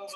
Live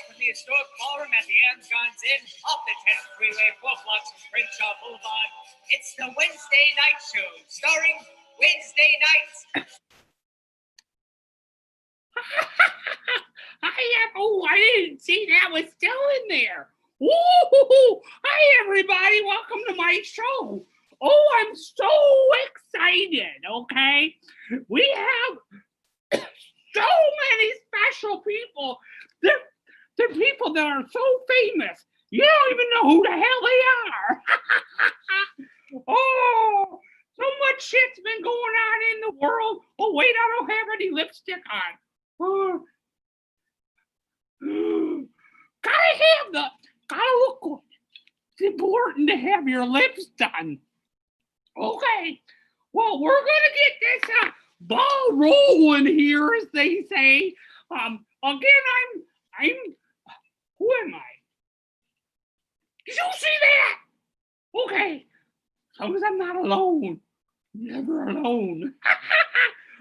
from the historic ballroom at the Amazons Inn off the 10th Freeway, 4 blocks from Crenshaw Boulevard. It's the Wednesday Night Show, starring Wednesday Nights. I didn't see that was still in there. Woo! Hi, everybody. Welcome to my show. Oh, I'm so excited, okay? We have so many special people. They're people that are so famous. You don't even know who the hell they are. Oh, so much shit's been going on in the world. Oh, wait, I don't have any lipstick on. Gotta look good. It's important to have your lips done. Okay, well, we're gonna get this ball rolling here, as they say. Again, I'm, who am I? Did you see that? Okay, as long as I'm not alone. Never alone.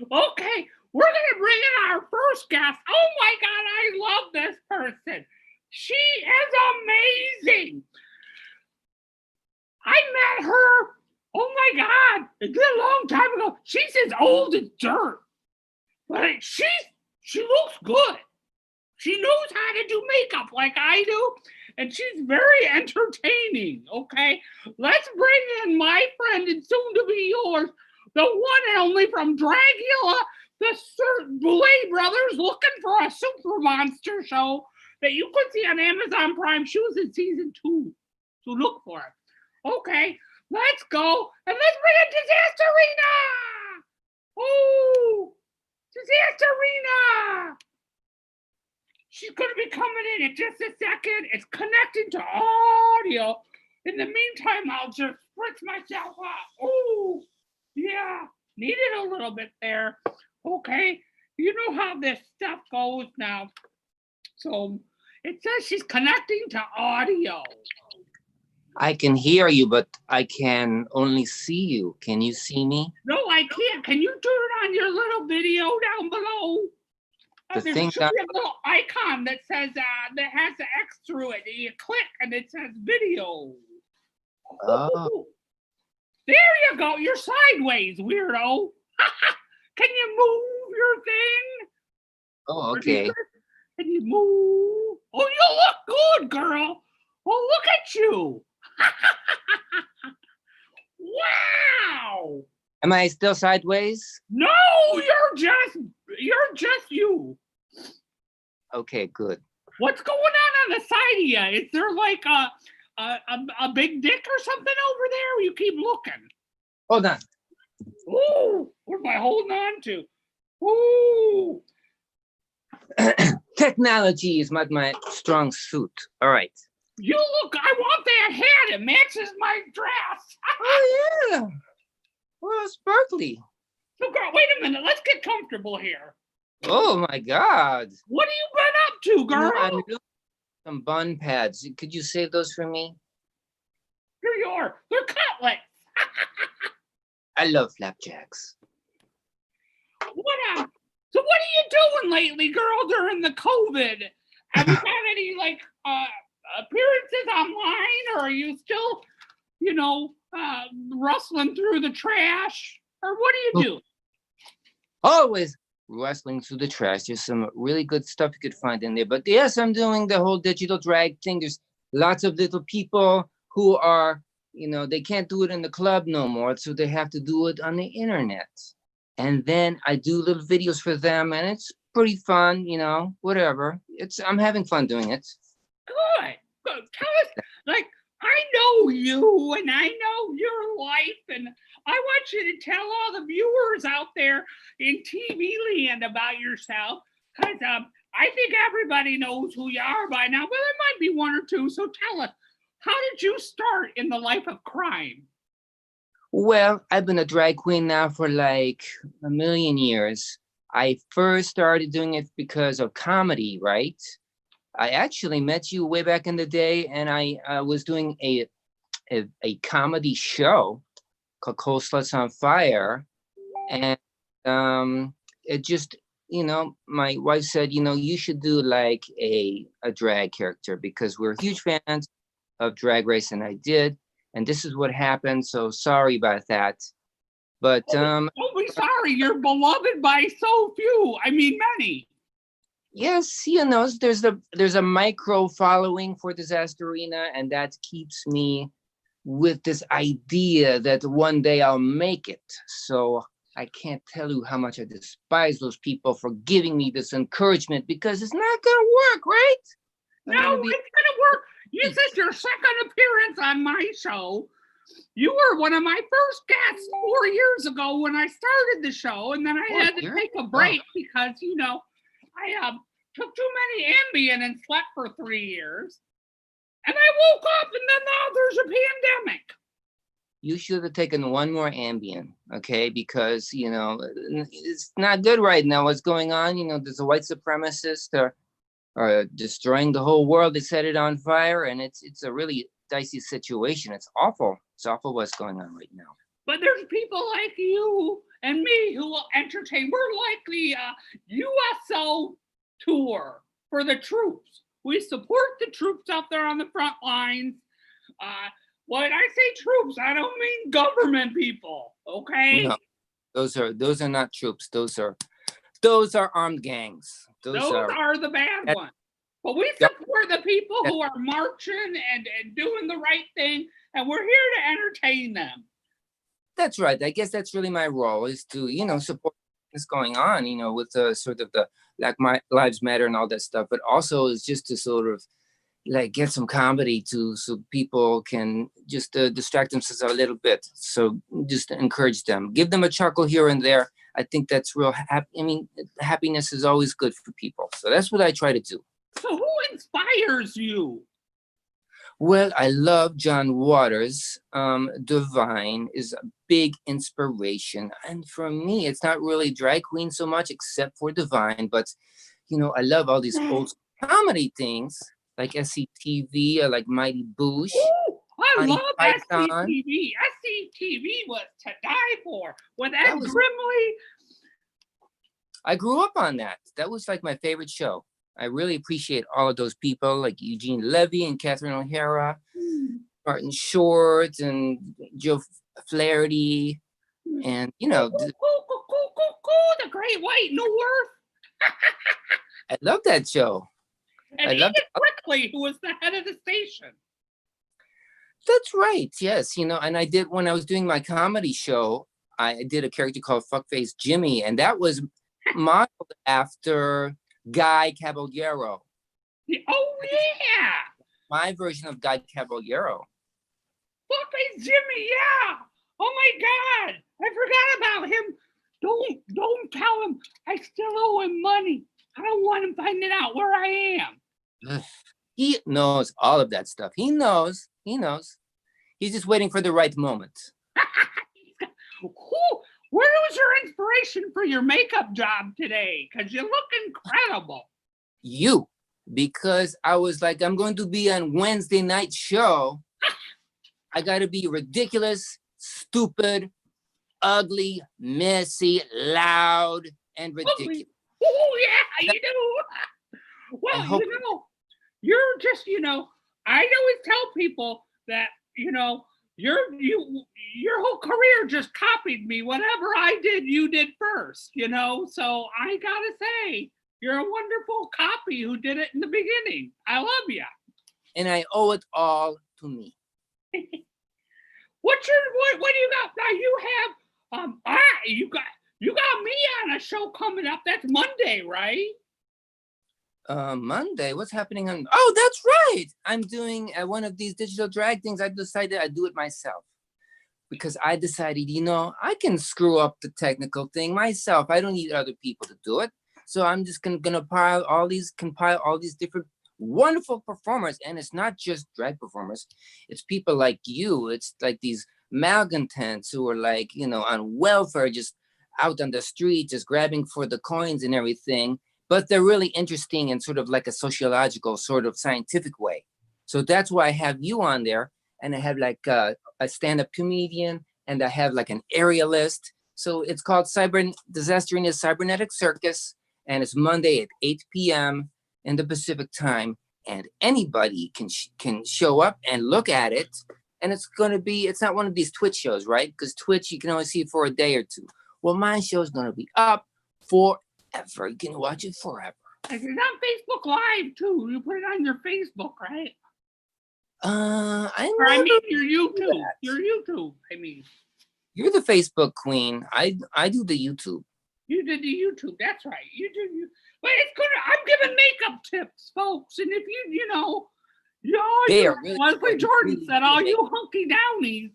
Okay, we're gonna bring in our first guest. Oh my God, I love this person. She is amazing. I met her, oh my God, it's a long time ago. She's as old as dirt, but she looks good. She knows how to do makeup like I do, and she's very entertaining, okay? Let's bring in my friend and soon to be yours, the one and only from Dragula, the Boulet Brothers, looking for a super monster show that you could see on Amazon Prime. She was in season 2, so look for it. Okay, let's go, and let's bring in Disasterina! Oh, Disasterina! She's gonna be coming in just a second. It's connecting to audio. In the meantime, I'll just spritz myself up. Oh, yeah, needed a little bit there. Okay, you know how this stuff goes now. So it says she's connecting to audio. I can hear you, but I can only see you. Can you see me? No, I can't. Can you turn on your little video down below? The There thing should be a little icon that says that has an X through it. And you click and it says video. Oh. There you go. You're sideways, weirdo. Can you move your thing? Oh, okay. Can you move? Oh, you look good, girl. Oh, look at you. Wow. Am I still sideways? No, you're just you. Okay, good. What's going on the side of you? Is there like a big dick or something over there? You keep looking. Hold on. Ooh, what am I holding on to? Ooh. Technology is not my strong suit. All right. You look, I want that hat. It matches my dress. Oh, yeah. Well, sparkly. So, girl, wait a minute. Let's get comfortable here. Oh, my God. What have you been up to, girl? I'm doing some bun pads. Could you save those for me? Here you are. They're cutlets. I love flapjacks. So what are you doing lately, girl, during the COVID? Have you got any like appearances online, or are you still, rustling through the trash, or what do you do? Always rustling through the trash. There's some really good stuff you could find in there. But yes, I'm doing the whole digital drag thing. There's lots of little people who are, they can't do it in the club no more, so they have to do it on the internet. And then I do little videos for them, and it's pretty fun, whatever. I'm having fun doing it. Good. Tell us, like, I know you and I know your life, and I want you to tell all the viewers out there in TV land about yourself, because I think everybody knows who you are by now, but there might be one or two. So tell us, how did you start in the life of crime? Well, I've been a drag queen now for like a million years. I first started doing it because of comedy, right? I actually met you way back in the day, and I was doing a comedy show called Cold Sluts on Fire. And it just, my wife said, you should do like a drag character because we're huge fans of Drag Race, and I did. And this is what happened. So sorry about that. But don't be sorry. You're beloved by so few. I mean, many. Yes, there's a micro following for Disaster Arena, and that keeps me with this idea that one day I'll make it. So I can't tell you how much I despise those people for giving me this encouragement, because it's not gonna work, right? No, it's gonna work. This is your second appearance on my show. You were one of my first guests 4 years ago when I started the show, and then I had to take a break because, I took too many Ambien and slept for 3 years. And I woke up, and then now there's a pandemic. You should have taken one more Ambien, okay? Because, it's not good right now what's going on. There's a white supremacist are destroying the whole world. They set it on fire, and it's a really dicey situation. It's awful. It's awful what's going on right now. But there's people like you and me who will entertain. We're like the USO tour for the troops. We support the troops out there on the front lines. When I say troops, I don't mean government people, okay? No, those are not troops. Those are armed gangs. Those are the bad ones. But we support the people who are marching and doing the right thing, and we're here to entertain them. That's right. I guess that's really my role, is to, support what's going on, with the sort of the Black Lives Matter and all that stuff, but also is just to sort of like get some comedy so people can just distract themselves a little bit. So just encourage them, give them a chuckle here and there. I think that's real. Happiness is always good for people. So that's what I try to do. So who inspires you? Well, I love John Waters. Divine is a big inspiration. And for me, it's not really drag queen so much, except for Divine. But, I love all these old comedy things like SCTV, or like Mighty Boosh. Ooh, I love SCTV. SCTV was to die for. With Ed Grimley. I grew up on that. That was like my favorite show. I really appreciate all of those people like Eugene Levy and Catherine O'Hara, Martin Short and Joe Flaherty, and the Great White North. I love that show. And Edith Brickley, who was the head of the station. That's right. Yes, and I did, when I was doing my comedy show, I did a character called Fuckface Jimmy, and that was modeled after Guy Caballero. Oh, yeah. My version of Guy Caballero. Fuckface Jimmy, yeah. Oh, my God. I forgot about him. Don't tell him I still owe him money. I don't want him finding out where I am. He knows all of that stuff. He knows. He's just waiting for the right moment. Where was your inspiration for your makeup job today? Because you look incredible. You, because I was like, I'm going to be on Wednesday night show. I got to be ridiculous, stupid, ugly, messy, loud, and ridiculous. Oh, yeah, you do. Well, hope you're just, I always tell people that, your whole career just copied me. Whatever I did, you did first, So I gotta say, you're a wonderful copy who did it in the beginning. I love you. and I owe it all to me. What do you got now? You got me on a show coming up. That's Monday, right? Monday, what's happening on? Oh, that's right. I'm doing one of these digital drag things. I decided I'd do it myself because I decided, I can screw up the technical thing myself. I don't need other people to do it. So I'm just gonna compile all these different wonderful performers, and it's not just drag performers. It's people like you. It's like these malcontents who are like, on welfare, just out on the street, just grabbing for the coins and everything. But they're really interesting in sort of like a sociological, sort of scientific way. So that's why I have you on there, and I have like a stand-up comedian, and I have like an aerialist. So it's called Disasterina Cybernetic Circus, and it's Monday at 8 p.m. in the Pacific time, and anybody can show up and look at it. And it's not one of these Twitch shows, right? Because Twitch, you can only see it for a day or two. Well, my show is going to be up forever. You can watch it forever. It's on Facebook Live too. You put it on your Facebook, right? I mean your YouTube. Your YouTube. I mean, you're the Facebook queen. I do the YouTube. You did the YouTube. That's right. You do. But it's good. I'm giving makeup tips, folks. And if Leslie Jordan said, all you hunky downies,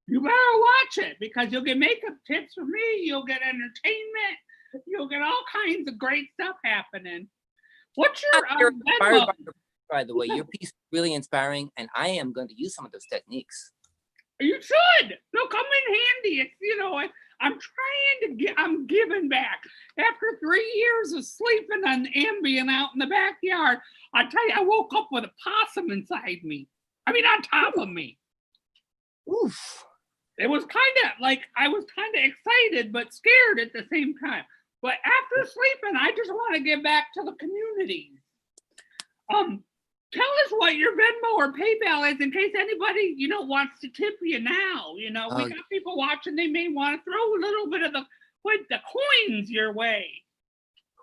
you better watch it because you'll get makeup tips from me. You'll get entertainment. You'll get all kinds of great stuff happening. What's your by the way, your piece is really inspiring, and I am going to use some of those techniques. You should. They'll come in handy. It's, I'm giving back. After 3 years of sleeping on Ambien out in the backyard, I tell you, I woke up with a possum inside me. I mean, on top of me. Oof. It was I was kind of excited, but scared at the same time. But after sleeping, I just want to give back to the community. Tell us what your Venmo or PayPal is in case anybody, wants to tip you now. We got people watching. They may want to throw a little bit of the coins your way.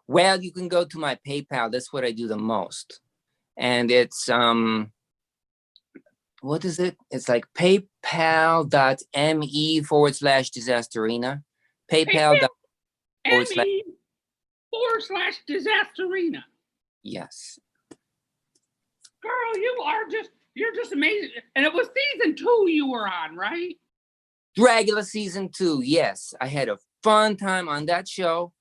Well, you can go to my PayPal. That's what I do the most. And it's, what is it? It's like paypal.me/Disasterina. PayPal.me/Disasterina. Yes. Girl, you're just amazing. And it was season 2 you were on, right? Dragula season 2. Yes. I had a fun time on that show.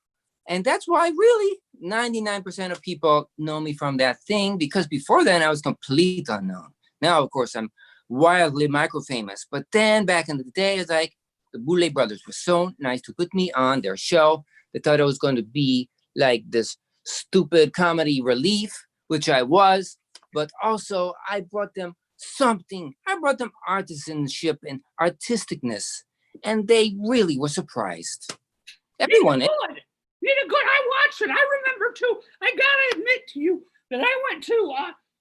And that's why really 99% of people know me from that thing, because before then I was complete unknown. Now, of course, I'm wildly micro famous. But then back in the day, it's like the Boulay brothers were so nice to put me on their show. They thought I was going to be like this stupid comedy relief, which I was. But also I brought them something. I brought them artisanship and artisticness. And they really were surprised. Everyone. You did good. I watched it. I remember too. I gotta admit to you that I went to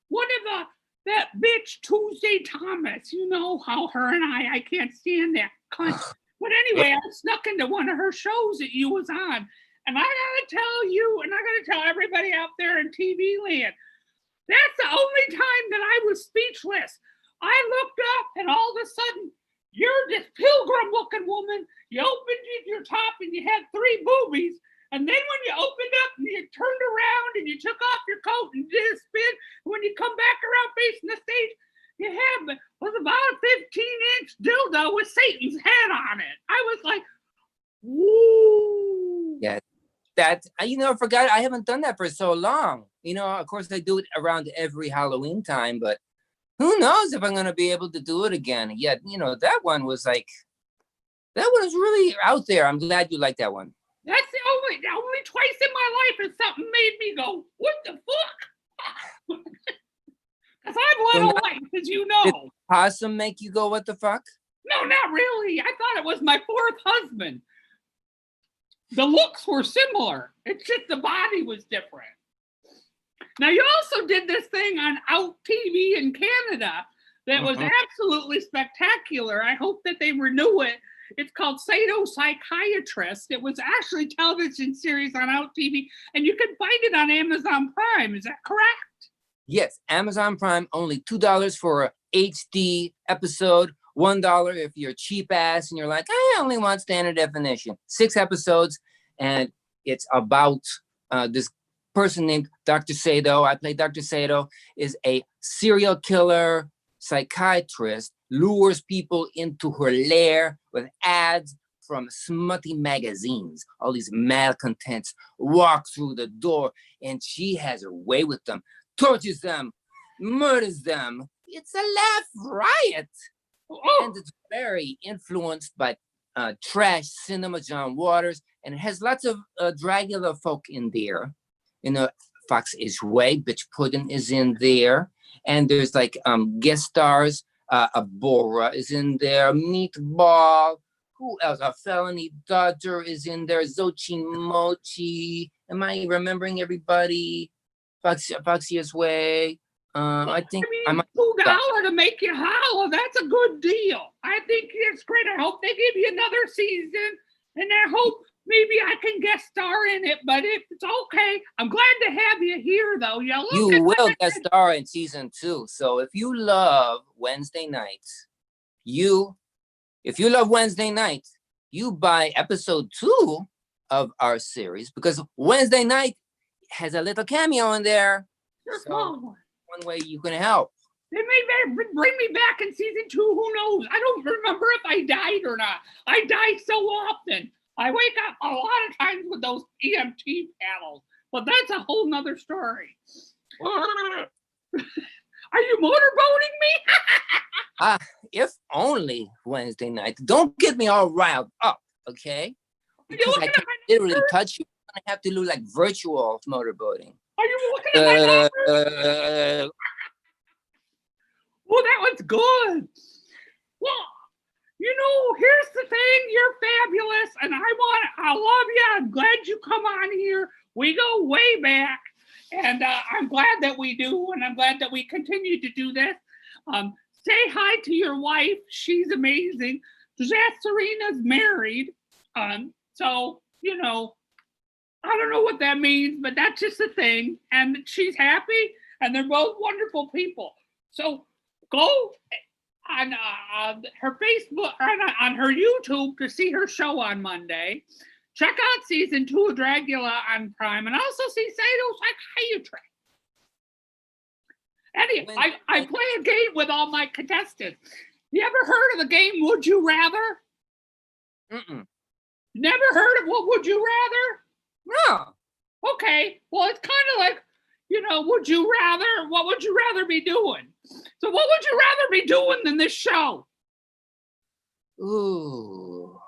one of that bitch Tuesday Thomas. You know how her and I can't stand that cunt. But anyway, I snuck into one of her shows that you was on. And I gotta tell you, and I gotta tell everybody out there in TV land, that's the only time that I was speechless. I looked up and all of a sudden, you're this pilgrim-looking woman. You opened your top and you had 3 boobies. And then when you opened up and you turned around and you took off your coat and did a spin, when you come back around facing the stage, was about a 15-inch dildo with Satan's head on it. I was like, woo. Yeah, that, I forgot I haven't done that for so long. Of course I do it around every Halloween time, but who knows if I'm going to be able to do it again. Yet, that one was really out there. I'm glad you like that one. That's the only twice in my life that something made me go, what the fuck? Because I'm little life, as you know. Did possum make you go, what the fuck? No, not really. I thought it was my 4th husband. The looks were similar. It's just the body was different. Now, you also did this thing on Out TV in Canada that was absolutely spectacular. I hope that they renew it. It's called Sato Psychiatrist. It was actually a television series on Out TV, and you can find it on Amazon Prime. Is that correct? Yes, Amazon Prime, only $2 for a HD episode, $1 if you're cheap ass and you're like, I only want standard definition. 6 episodes, and it's about this person named Dr. Sato. I play Dr. Sato, is a serial killer psychiatrist, lures people into her lair with ads from smutty magazines. All these malcontents walk through the door, and she has her way with them, tortures them, murders them. It's a laugh riot. And it's very influenced by trash cinema, John Waters, and it has lots of Dracula folk in there. You know, Fox Ishway, Bitch Puddin' is in there. And there's like guest stars. Abora is in there. Meatball. Who else? A Felony Dodger is in there. Xochi Mochi. Am I remembering everybody? Foxy Ishway. I think I might. $2 to make you holler. That's a good deal. I think it's great. I hope they give you another season, and I hope maybe I can guest star in it. But if it's okay, I'm glad to have you here, though. You will guest star in season 2. So if you love Wednesday nights, you buy episode 2 of our series, because Wednesday night has a little cameo in there. So one way you can help. They may bring me back in season 2. Who knows? I don't remember if I died or not. I die so often. I wake up a lot of times with those EMT panels, but that's a whole nother story. Are you motorboating me? If only Wednesday night. Don't get me all riled up, okay? Because I can't literally touch you. I have to do like virtual motorboating. Are you looking at my numbers? Well, that one's good. Well, here's the thing. You're fabulous, and I love you. I'm glad you come on here. We go way back, and I'm glad that we do, and I'm glad that we continue to do this. Say hi to your wife. She's amazing. Serena's married. So, I don't know what that means, but that's just a thing. And she's happy, and they're both wonderful people. So go on her Facebook, on her YouTube to see her show on Monday. Check out season 2 of Dracula on Prime, and also see Sato Psychiatrist. Anyway, I play a game with all my contestants. You ever heard of the game Would You Rather? Never heard of What Would You Rather? No. Okay. Well, it's kind of like, would you rather? What would you rather be doing? So what would you rather be doing than this show? Ooh.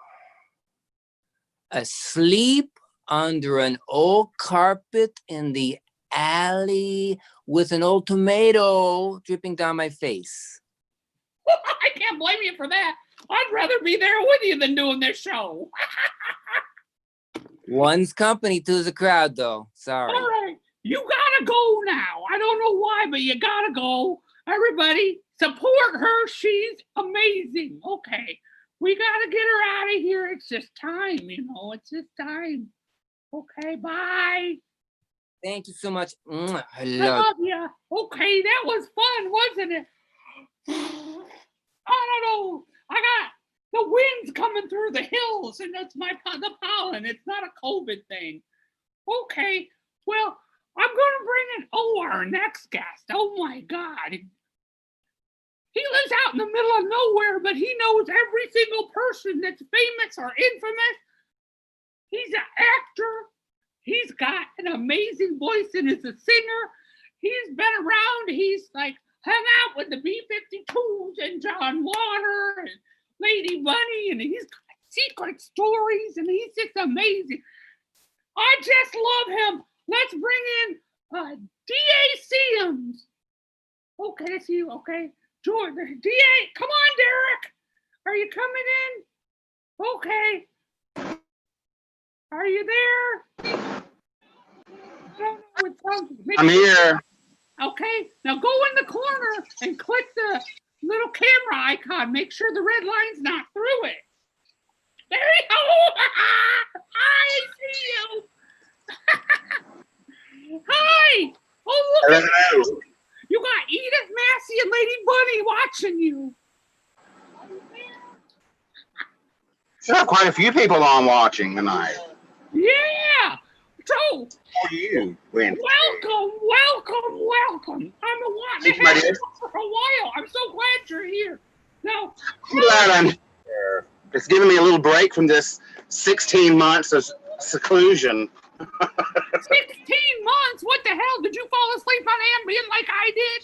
Asleep under an old carpet in the alley with an old tomato dripping down my face. I can't blame you for that. I'd rather be there with you than doing this show. One's company, two's a crowd, though. Sorry. All right. You gotta go now. I don't know why, but you gotta go. Everybody, support her. She's amazing. Okay. We gotta get her out of here. It's just time, It's just time. Okay, bye. Thank you so much. I love you. Okay, that was fun, wasn't it? I don't know. I got the wind's coming through the hills, and that's the pollen. It's not a COVID thing. Okay, well, I'm going to bring in our next guest. Oh my God. He lives out in the middle of nowhere, but he knows every single person that's famous or infamous. He's an actor. He's got an amazing voice and is a singer. He's been around. He's like hung out with the B-52s and John Water and Lady Bunny, and he's got secret stories, and he's just amazing. I just love him. Let's bring in D.A. Sims. Okay, that's you. Okay. George, D.A., come on, Derek. Are you coming in? Okay. Are you there? don't know. It sounds. I'm here. Okay, now go in the corner and click the little camera icon. Make sure the red line's not through it. There you go. I see you. Hi. Oh, look at you. You got Edith, Massey, and Lady Bunny watching you. There are quite a few people on watching tonight. Yeah. So, How are you, Gwen? welcome. I'm a Thank you, my dear. for a while. I'm so glad you're here. Now, I'm glad I'm here. It's giving me a little break from this 16 months of seclusion. 16 months? What the hell? Did you fall asleep on Ambien like I did?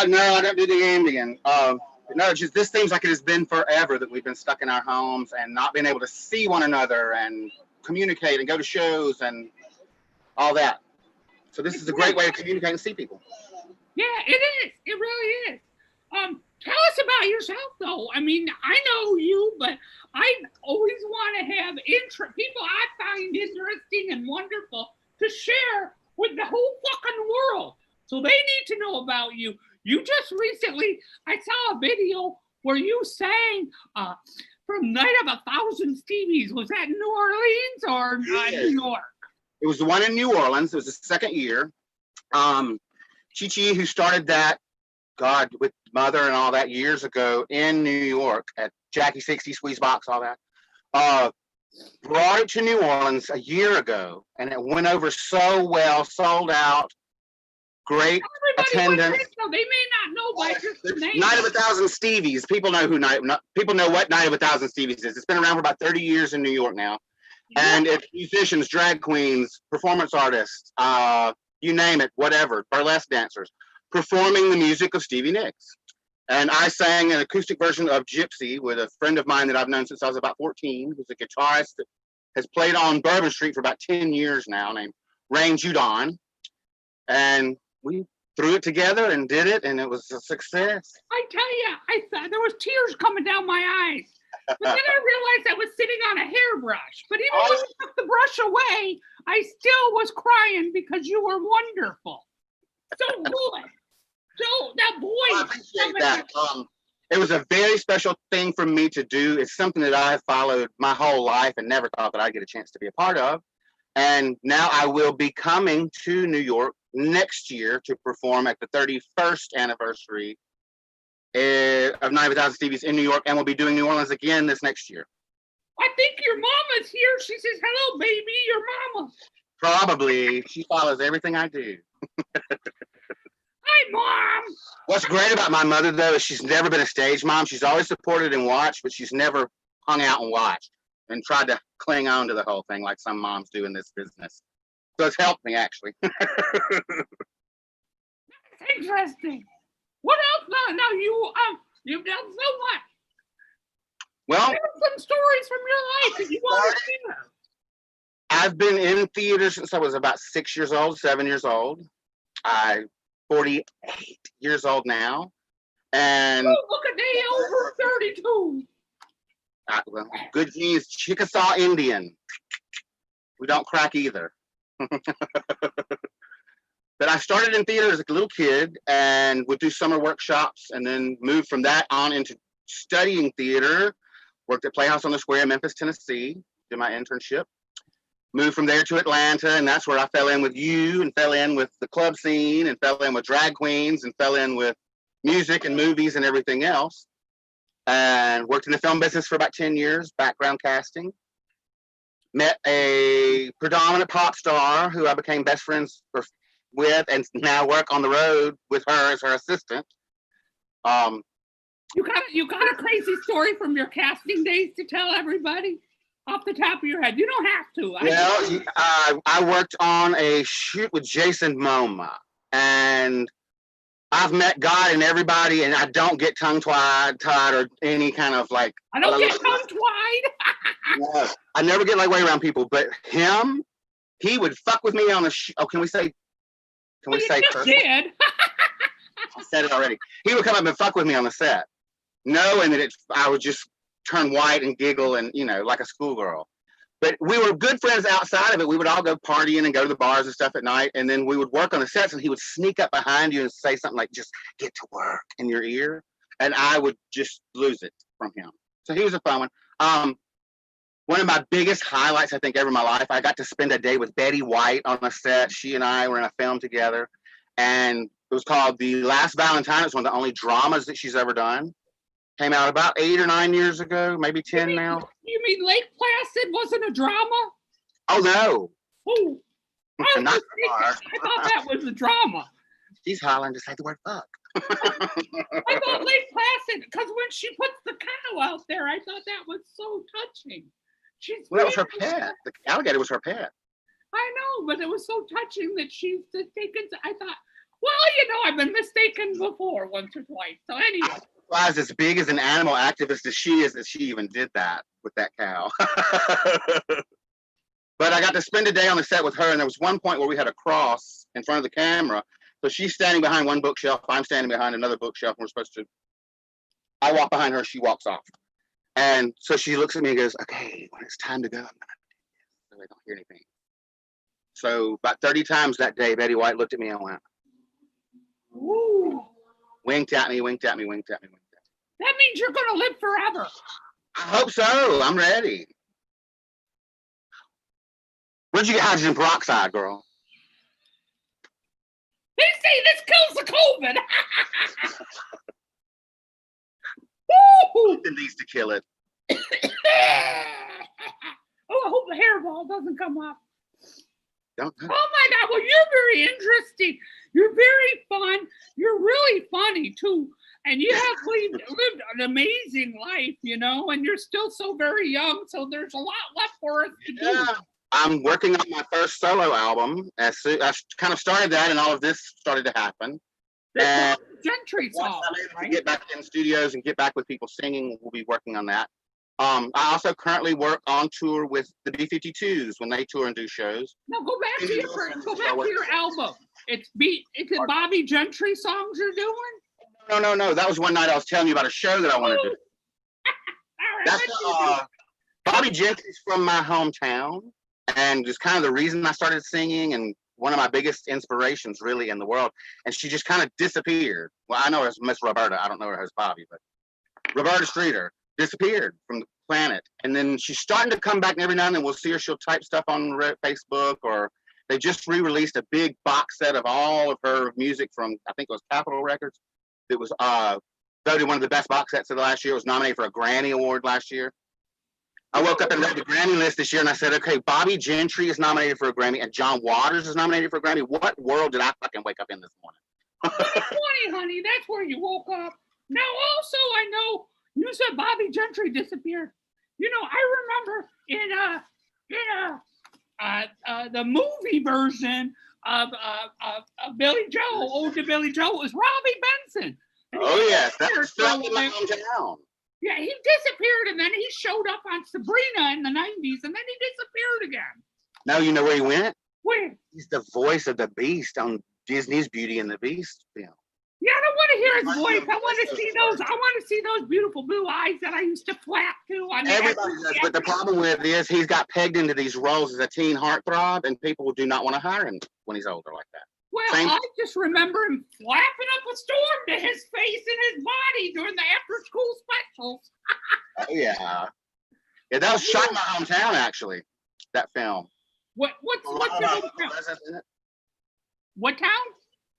No, I don't do the Ambien. No, it's just this seems like it has been forever that we've been stuck in our homes and not being able to see one another and communicate and go to shows and all that. So this is a great way to communicate and see people. Yeah, it is. It really is. Tell us about yourself, though. I mean, I know you, but I always want to have people I find interesting and wonderful to share with the whole fucking world. So they need to know about you. You just recently, I saw a video where you sang from Night of 1,000 Stevies. Was that in New Orleans or New York? It was the one in New Orleans. It was the second year. Chi-Chi, who started that, God, with Mother and all that years ago in New York at Jackie 60, Squeezebox, all that, brought it to New Orleans a year ago, and it went over so well, sold out, great attendance. So they may not know by just the name. Night of 1,000 Stevies. People know what Night of 1,000 Stevies is. It's been around for about 30 years in New York now. Yeah. And it's musicians, drag queens, performance artists, you name it, whatever, burlesque dancers, performing the music of Stevie Nicks. And I sang an acoustic version of Gypsy with a friend of mine that I've known since I was about 14, who's a guitarist that has played on Bourbon Street for about 10 years now, named Rain Judon. And we threw it together and did it, and it was a success. I tell you, I thought there was tears coming down my eyes. But then I realized I was sitting on a hairbrush. But even when you took the brush away, I still was crying because you were wonderful. So good. So that voice. I appreciate that. It was a very special thing for me to do. It's something that I have followed my whole life and never thought that I'd get a chance to be a part of. And now I will be coming to New York next year to perform at the 31st anniversary of Night of 1,000 Stevies in New York, and we'll be doing New Orleans again this next year. I think your mama's here. She says, hello, baby, your mama. Probably. She follows everything I do. Hi, Mom. What's great about my mother, though, is she's never been a stage mom. She's always supported and watched, but she's never hung out and watched and tried to cling on to the whole thing like some moms do in this business. So it's helped me, actually. That's interesting. What else? Now you've done so much. Well, Tell some stories from your life that you want to share. I've been in theater since I was about 7 years old. I'm 48 years old now. And look at me, over 32. well, good genes, Chickasaw Indian. We don't crack either. But I started in theater as a little kid and would do summer workshops and then moved from that on into studying theater. Worked at Playhouse on the Square in Memphis, Tennessee, did my internship. Moved from there to Atlanta, and that's where I fell in with you and fell in with the club scene and fell in with drag queens and fell in with music and movies and everything else. And worked in the film business for about 10 years, background casting. Met a predominant pop star who I became best friends with and now work on the road with her as her assistant. You got a crazy story from your casting days to tell everybody off the top of your head? You don't have to. Well, I worked on a shoot with Jason Momoa, and I've met God and everybody, and I don't get tongue-tied or any kind of like. I don't get tongue-tied. No, I never get like way around people, but him, he would fuck with me on the can we say? Can we say? Did. I said it already. He would come up and fuck with me on the set, knowing that I would just turn white and giggle and like a schoolgirl. But we were good friends outside of it. We would all go partying and go to the bars and stuff at night. And then we would work on the sets and he would sneak up behind you and say something like, just get to work in your ear. And I would just lose it from him. So he was a fun one. One of my biggest highlights, I think, ever in my life, I got to spend a day with Betty White on a set. She and I were in a film together. And it was called The Last Valentine. It's one of the only dramas that she's ever done. Came out about 8 or 9 years ago, maybe 10 now. You mean Lake Placid wasn't a drama? Oh, no. Oh, I Not thought that was a drama. She's hollering to say the word fuck. I thought Lake Placid, because when she puts the cow out there, I thought that was so touching. Well, that was her pet. The alligator was her pet. I know, but it was so touching that she's taken. I thought, well, I've been mistaken before once or twice. So anyway. I'm surprised, as big as an animal activist as she is, that she even did that with that cow. But I got to spend a day on the set with her, and there was one point where we had a cross in front of the camera. So she's standing behind one bookshelf, I'm standing behind another bookshelf, and we're supposed to, I walk behind her, she walks off. And so she looks at me and goes, okay, when it's time to go, I'm gonna do this, so I don't hear anything. So about 30 times that day, Betty White looked at me and went, Ooh. Winked at me, winked at me, winked at me, winked at me. That means you're going to live forever. I hope so. I'm ready. Where'd you get hydrogen peroxide, girl? They say this kills the COVID. Woo! It needs to kill it. Oh, I hope the hairball doesn't come off. Don't. Oh my God! Well, you're very interesting. You're very fun. You're really funny too, and you have lived an amazing life, and you're still so very young. So there's a lot left for us to do. Yeah. I'm working on my first solo album. I kind of started that, and all of this started to happen. And Gentry song, once I'm able to right? get back in studios and get back with people singing, we'll be working on that. I also currently work on tour with the B-52s when they tour and do shows. No, go back to your album. It's it Bobby Gentry songs you're doing? No. That was one night I was telling you about a show that I want to do. That's Bobby Gentry's from my hometown, and just kind of the reason I started singing, and one of my biggest inspirations really in the world. And she just kind of disappeared. Well, I know her as Miss Roberta. I don't know her as Bobby, but Roberta Streeter disappeared from the planet. And then she's starting to come back, and every now and then we'll see her. She'll type stuff on Facebook, or they just re-released a big box set of all of her music from, I think it was Capitol Records. It was voted one of the best box sets of the last year. It was nominated for a Grammy Award last year. I woke up and read the Grammy list this year, and I said, okay, Bobby Gentry is nominated for a Grammy, and John Waters is nominated for a Grammy. What world did I fucking wake up in this morning? That's funny, honey. That's where you woke up. Now, also, I know you said Bobby Gentry disappeared. I remember in the movie version of Billy Joel, Ode to Billy Joel, was Robbie Benson. Oh, yes. That was filmed in my hometown. Yeah, he disappeared, and then he showed up on Sabrina in the 90s, and then he disappeared again. Now you know where he went? Where? He's the voice of the Beast on Disney's Beauty and the Beast film. Yeah, I don't want to hear his voice. I want to see those. I want to see those beautiful blue eyes that I used to flap to on. Everybody does, but the problem with it is he's got pegged into these roles as a teen heartthrob, and people do not want to hire him when he's older like that. Well, I just remember him flapping up a storm to his face and his body during the after-school specials. Oh yeah, yeah. That was shot in my hometown, actually. That film. What's your hometown? What town?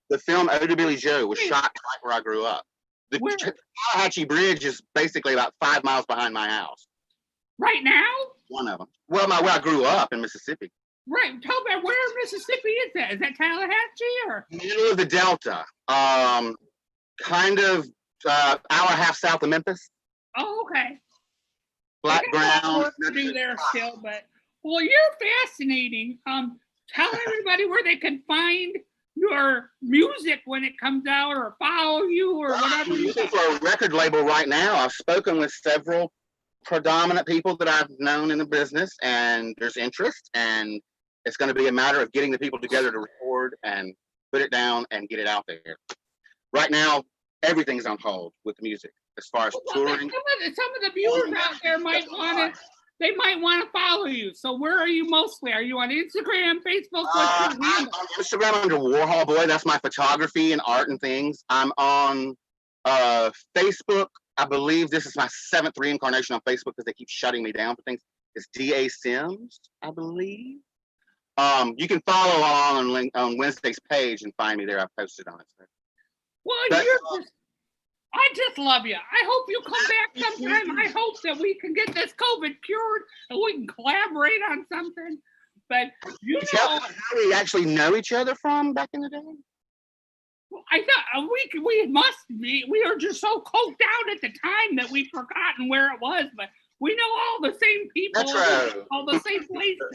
The film Ode to Billy Joe was shot right where I grew up. The Tallahatchie Bridge is basically about 5 miles behind my house. Right now? One of them. Well, where I grew up in Mississippi. Right. Tell me, where in Mississippi is that? Is that Tallahatchie or? Middle of the Delta. Kind of hour and a half south of Memphis. Oh, okay. Flat ground. To do there still, but well, you're fascinating. Tell everybody where they can find your music when it comes out, or follow you, or whatever. I'm looking for a record label right now. I've spoken with several predominant people that I've known in the business, and there's interest, and it's going to be a matter of getting the people together to record and put it down and get it out there. Right now, everything's on hold with the music as far as touring. Some of the viewers out there might want to they might want to follow you. So where are you mostly? Are you on Instagram, Facebook? What's your I'm handle? on Instagram under Warhol Boy. That's my photography and art and things. I'm on Facebook. I believe this is my 7th reincarnation on Facebook because they keep shutting me down for things. It's DA Sims, I believe. You can follow along on Wednesday's page and find me there. I've posted on it. Well, But, I just love you. I hope you come back sometime. I hope that we can get this COVID cured and we can collaborate on something. But you tell know, them how we actually know each other from back in the day. I thought we must be. We are just so coked out at the time that we've forgotten where it was. But we know all the same people, Metro. all the same places.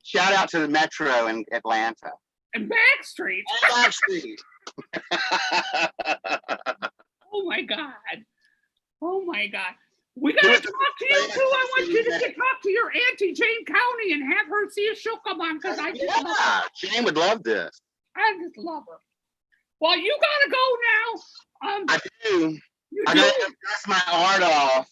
Shout out to the Metro in Atlanta. And Backstreet. Backstreet. Oh my God. Oh my God. We gotta talk to you too. I want you to talk to your auntie Jane County and have her see if she'll come on because I just love her. Jane would love this. I just love her. Well, you gotta go now. I do. You I do. gotta dust my art off.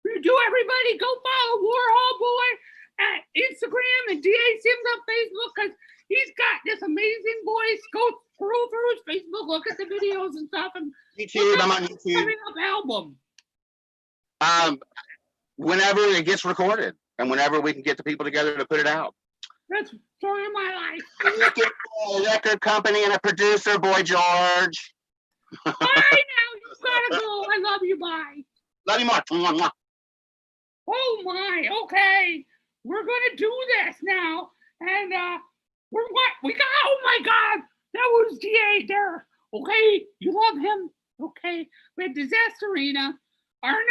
You do. Everybody go follow Warhol Boy at Instagram and DA Sims on Facebook because he's got this amazing voice. Go through his Facebook, look at the videos and stuff, and YouTube. I'm on YouTube. coming up album. Whenever it gets recorded and whenever we can get the people together to put it out. That's the story of my life. A record company and a producer, Boy George. Bye now. You gotta go. I love you. Bye. Love you more. Oh my. Okay. We're gonna do this now, and we got. Oh my God. That was DA there. Okay. You love him. Okay. We had Disaster Arena. Our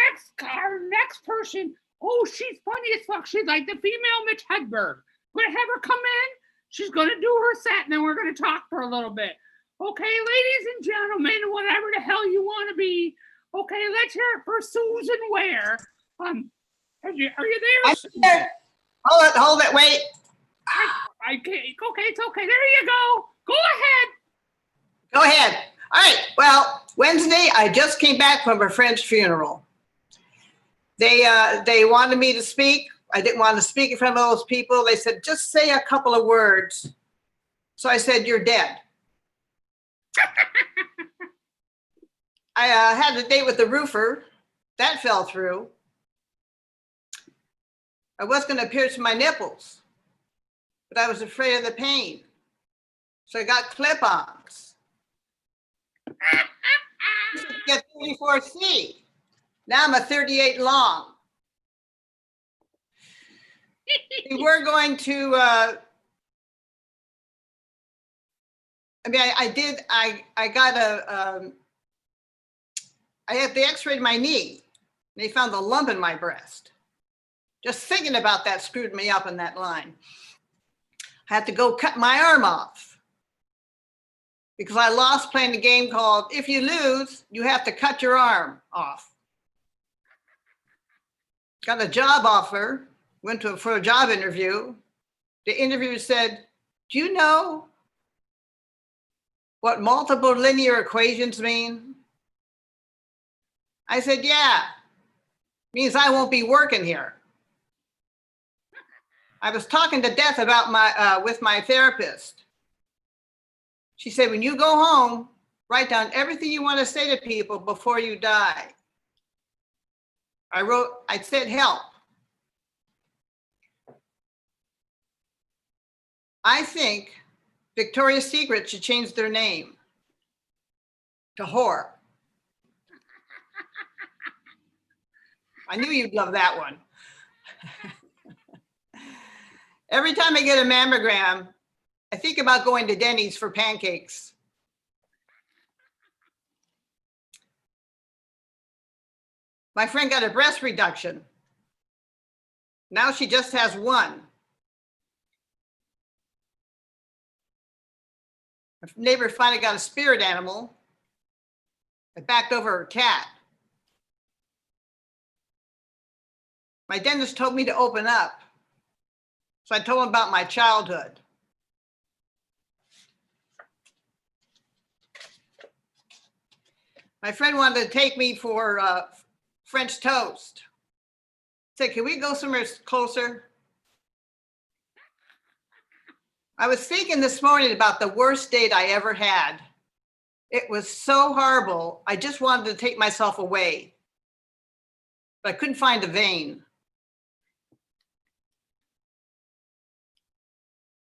next person. Oh, she's funny as fuck. She's like the female Mitch Hedberg. We're gonna have her come in. She's gonna do her set, and then we're gonna talk for a little bit. Okay, ladies and gentlemen, whatever the hell you want to be. Okay, let's hear it for Susan Ware. Are you there? I'm there. Hold it, wait. I can't. Okay, it's okay. There you go. Go ahead. Go ahead. All right. Well, Wednesday, I just came back from a friend's funeral. They wanted me to speak. I didn't want to speak in front of those people. They said, just say a couple of words. So I said, you're dead. I had a date with the roofer. That fell through. I was going to pierce my nipples, but I was afraid of the pain. So I got clip-ons. Get 34C. Now I'm a 38 long. We were going to, I had the x-rayed my knee. They found a lump in my breast. Just thinking about that screwed me up in that line. I had to go cut my arm off because I lost playing a game called If You Lose, You Have to Cut Your Arm Off. Got a job offer, went for a job interview. The interviewer said, do you know what multiple linear equations mean? I said, yeah, means I won't be working here. I was talking to death about with my therapist. She said, when you go home, write down everything you want to say to people before you die. I said, help. I think Victoria's Secret should change their name to whore. I knew you'd love that one. Every time I get a mammogram, I think about going to Denny's for pancakes. My friend got a breast reduction. Now she just has one. My neighbor finally got a spirit animal. I backed over her cat. My dentist told me to open up. So I told him about my childhood. My friend wanted to take me for French toast. Say, can we go somewhere closer? I was thinking this morning about the worst date I ever had. It was so horrible. I just wanted to take myself away. But I couldn't find a vein.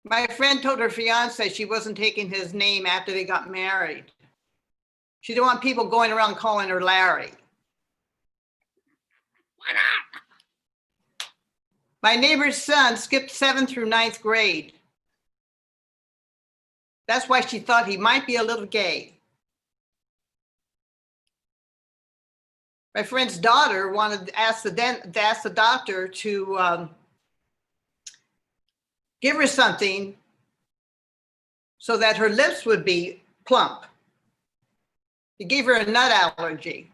My friend told her fiance she wasn't taking his name after they got married. She didn't want people going around calling her Larry. Why not? My neighbor's son skipped 7th through 9th grade. That's why she thought he might be a little gay. My friend's daughter wanted to ask the doctor to give her something so that her lips would be plump. He gave her a nut allergy.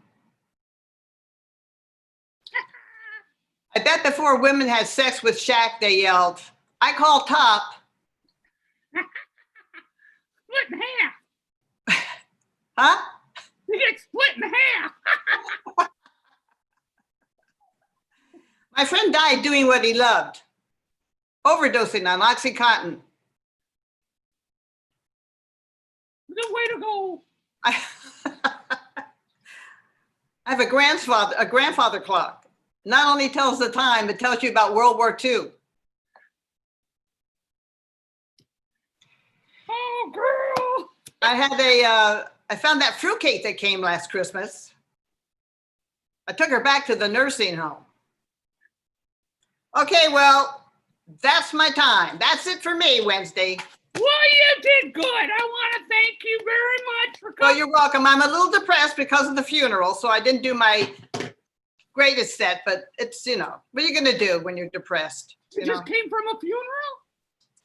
I bet before women had sex with Shaq, they yelled, "I call top." Split in half. Huh? You get split in half. My friend died doing what he loved, overdosing on OxyContin. Good way to go. I have a grandfather clock. Not only tells the time, it tells you about World War II. Oh, girl. I found that fruitcake that came last Christmas. I took her back to the nursing home. Okay, well, that's my time. That's it for me, Wednesday. Well, you did good. I want to thank you very much for Well, coming. you're welcome. I'm a little depressed because of the funeral, so I didn't do my greatest set, but it's, what are you going to do when you're depressed? You just came from a funeral?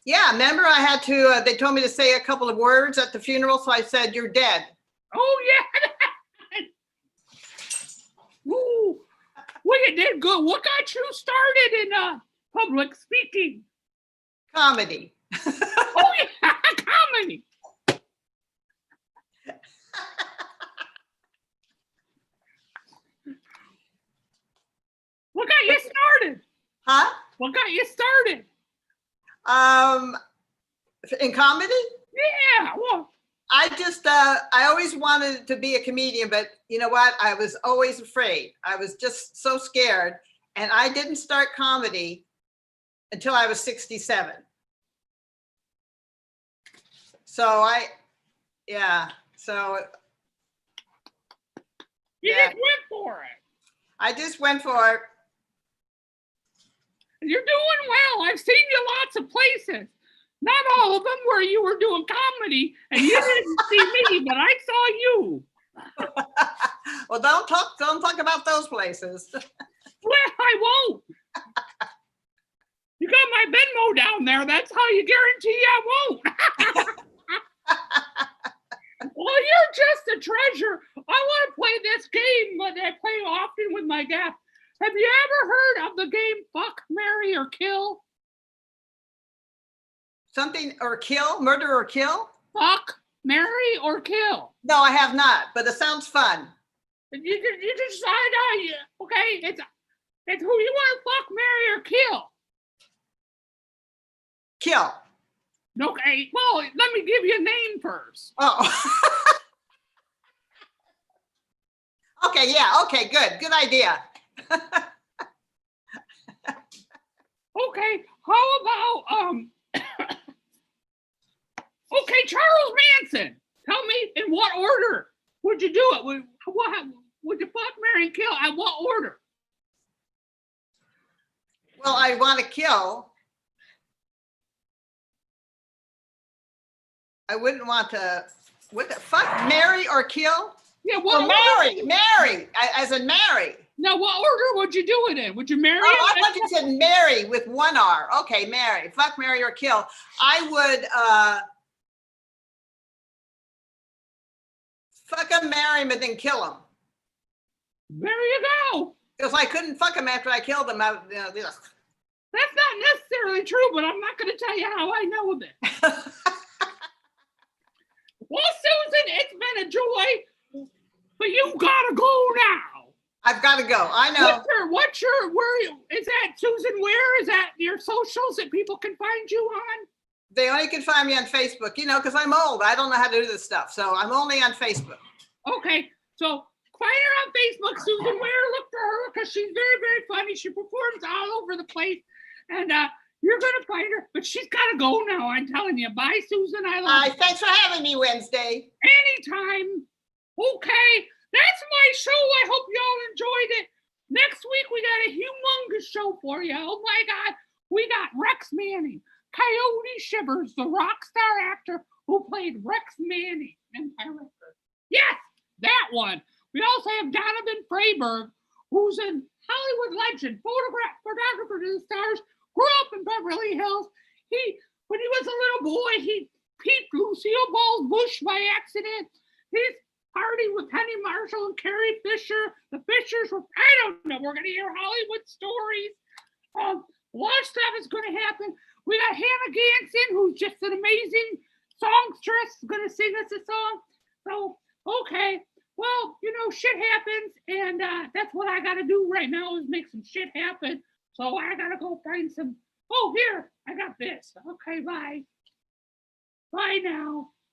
Yeah, remember I had to, they told me to say a couple of words at the funeral, so I said, "You're dead." Oh, yeah. Ooh. Well, you did good. What got you started in public speaking? Comedy. Oh, yeah, comedy. What got you started? Huh? What got you started? In comedy? Yeah, well, I always wanted to be a comedian, but you know what? I was always afraid. I was just so scared. And I didn't start comedy until I was 67. So you Yeah. just went for it. I just went for it. You're doing well. I've seen you lots of places. Not all of them where you were doing comedy and you didn't see me, but I saw you. Well, don't talk about those places. Well, I won't. You got my Venmo down there. That's how you guarantee I won't. Well, you're just a treasure. I want to play this game that I play often with my guests. Have you ever heard of the game Fuck, Marry, or Kill? Something or kill, murder or kill? Fuck, marry, or kill? No, I have not, but it sounds fun. You decide, okay, it's who you want to fuck, marry, or kill. Kill. Okay, well, let me give you a name first. Oh. Okay, yeah, okay, good idea. Okay, how about, okay, Charles Manson. Tell me, in what order would you do it? Would you fuck, marry, and kill? At what order? Well, I want to kill. I wouldn't want to, what the fuck, marry or kill? Yeah, what Well, order? marry, as in marry. Now, what order would you do it in? Would you marry Oh, him? I thought you said marry with one R. Okay, marry, fuck, marry or kill. I would, fuck him, marry him, and then kill him. There you go. Because I couldn't fuck him after I killed him. That's not necessarily true, but I'm not going to tell you how I know this. Well, Susan, it's been a joy, but you gotta go now. I've got to go. I know. Is that Susan Ware? Is that your socials that people can find you on? They only can find me on Facebook, you know, because I'm old. I don't know how to do this stuff. So I'm only on Facebook. Okay, so find her on Facebook, Susan Ware. Look for her because she's very, very funny. She performs all over the place, and you're gonna find her. But she's gotta go now. I'm telling you. Bye, Susan. I love you. Thanks for having me Wednesday. Anytime. Okay, that's my show. I hope y'all enjoyed it. Next week we got a humongous show for you. Oh my God, we got Rex Manning, Coyote Shivers, the rock star actor who played Rex Manning in Pirate. Yes, that one. We also have Donovan Freyberg, who's a Hollywood legend, photographer to the stars, grew up in Beverly Hills. When he was a little boy, he peeped Lucille Ball's bush by accident. His party with Penny Marshall and Carrie Fisher. The Fishers were, I don't know, we're going to hear Hollywood stories. A lot of stuff is going to happen. We got Hannah Ganson, who's just an amazing songstress, going to sing us a song. So, okay. Well, you know, shit happens, and that's what I got to do right now is make some shit happen. So I got to go find some. Oh, here, I got this. Okay, bye. Bye now.